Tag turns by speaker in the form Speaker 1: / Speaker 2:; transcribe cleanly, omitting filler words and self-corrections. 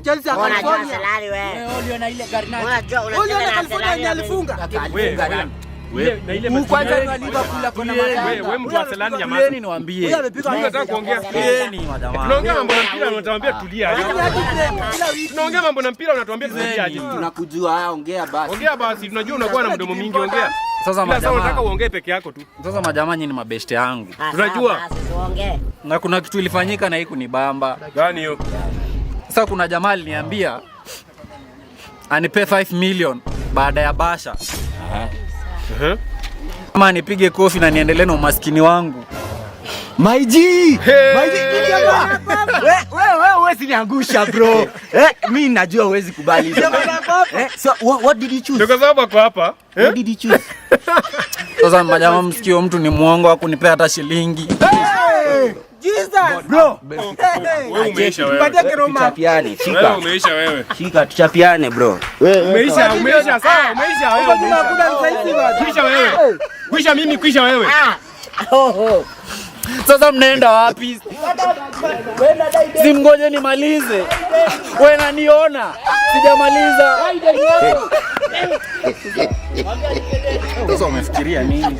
Speaker 1: Chelsea California.
Speaker 2: Wewe uliona ile Garnacho.
Speaker 1: Uliona California alifunga.
Speaker 2: Wewe kwanza ni Liverpool kuna matanga.
Speaker 3: Wewe mtu wa Arsenal nyamaza.
Speaker 2: Niwaambie.
Speaker 3: Unataka kuongea? Tunaongea mambo na mpira unatuambia tulia. Tunaongea mambo na mpira unatuambia tulia aje.
Speaker 1: Tunakujua, ongea basi.
Speaker 3: Ongea basi, tunajua unakuwa na mdomo mingi, ongea.
Speaker 2: Sasa
Speaker 3: majamaa unataka uongee peke yako tu.
Speaker 2: Sasa majamaa nyinyi ni mabeste yangu.
Speaker 3: Tunajua.
Speaker 2: Na kuna kitu ilifanyika na hii kunibamba.
Speaker 3: Gani hiyo?
Speaker 2: Sasa kuna jamaa aliniambia anipe 5 million baada ya basha. Kama nipige kofi na niendelee na umaskini wangu.
Speaker 1: Maiji! Wewe usiniangusha bro. Mimi najua huwezi kubali. So what did you choose?
Speaker 3: Ndio sababu ako hapa.
Speaker 1: What did you choose?
Speaker 2: Sasa majamaa msikio mtu ni muongo wa kunipea hata shilingi.
Speaker 1: Jesus bro.
Speaker 3: Wewe umeisha wewe.
Speaker 1: Tuchapiane. Shika.
Speaker 3: Wewe umeisha wewe.
Speaker 1: Shika tuchapiane bro.
Speaker 3: Umeisha sawa, umeisha wewe. Kwisha wewe. Kwisha mimi, kwisha wewe.
Speaker 2: Sasa mnaenda wapi? Simngoje nimalize. Wewe unaniona? Sijamaliza. Sasa umefikiria nini?